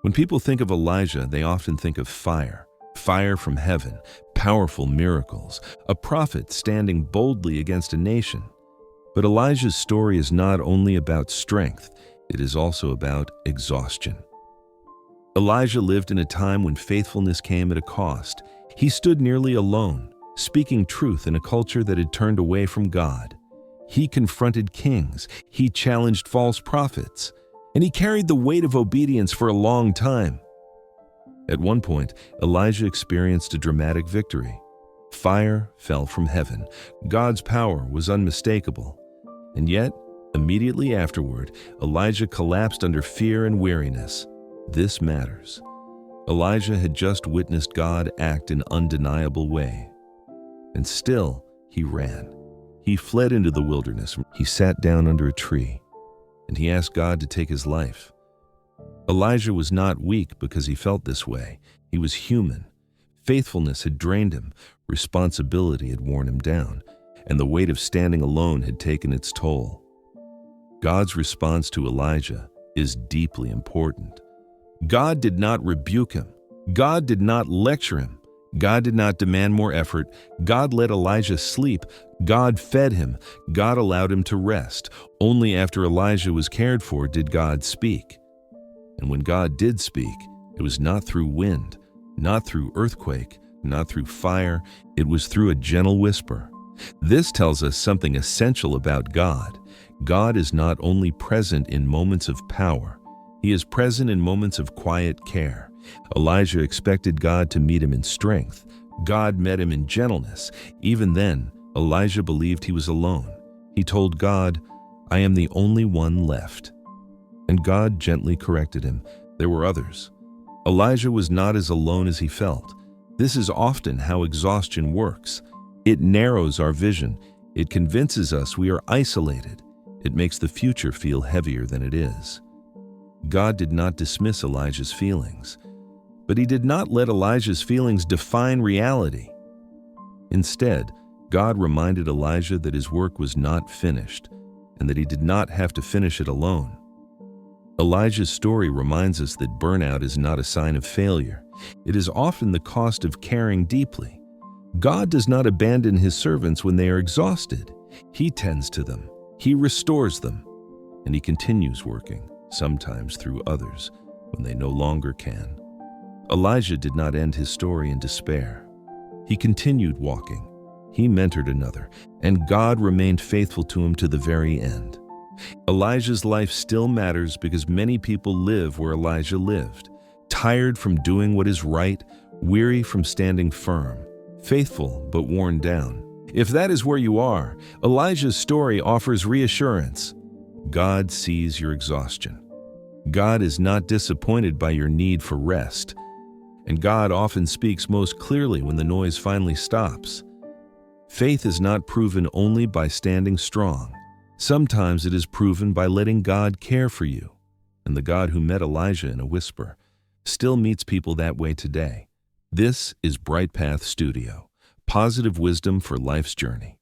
When people think of Elijah, they often think of fire, fire from heaven, powerful miracles, a prophet standing boldly against a nation. But Elijah's story is not only about strength, it is also about exhaustion. Elijah lived in a time when faithfulness came at a cost. He stood nearly alone, speaking truth in a culture that had turned away from God. He confronted kings, he challenged false prophets, and he carried the weight of obedience for a long time. At one point, Elijah experienced a dramatic victory. Fire fell from heaven. God's power was unmistakable. And yet, immediately afterward, Elijah collapsed under fear and weariness. This matters. Elijah had just witnessed God act in an undeniable way. And still, he ran. He fled into the wilderness. He sat down under a tree, and he asked God to take his life. Elijah was not weak because he felt this way. He was human. Faithfulness had drained him, responsibility had worn him down, and the weight of standing alone had taken its toll. God's response to Elijah is deeply important. God did not rebuke him. God did not lecture him. God did not demand more effort. God let Elijah sleep. God fed him. God allowed him to rest. Only after Elijah was cared for did God speak. And when God did speak, it was not through wind, not through earthquake, not through fire. It was through a gentle whisper. This tells us something essential about God. God is not only present in moments of power, He is present in moments of quiet care. Elijah expected God to meet him in strength. God met him in gentleness. Even then, Elijah believed he was alone. He told God, "I am the only one left." And God gently corrected him. There were others. Elijah was not as alone as he felt. This is often how exhaustion works. It narrows our vision. It convinces us we are isolated. It makes the future feel heavier than it is. God did not dismiss Elijah's feelings, but He did not let Elijah's feelings define reality. Instead, God reminded Elijah that his work was not finished and that he did not have to finish it alone. Elijah's story reminds us that burnout is not a sign of failure. It is often the cost of caring deeply. God does not abandon His servants when they are exhausted. He tends to them. He restores them. And He continues working, sometimes through others, when they no longer can. Elijah did not end his story in despair. He continued walking. He mentored another, and God remained faithful to him to the very end. Elijah's life still matters because many people live where Elijah lived, tired from doing what is right, weary from standing firm, faithful but worn down. If that is where you are, Elijah's story offers reassurance. God sees your exhaustion. God is not disappointed by your need for rest. And God often speaks most clearly when the noise finally stops. Faith is not proven only by standing strong. Sometimes it is proven by letting God care for you. And the God who met Elijah in a whisper still meets people that way today. This is Bright Path Studio, positive wisdom for life's journey.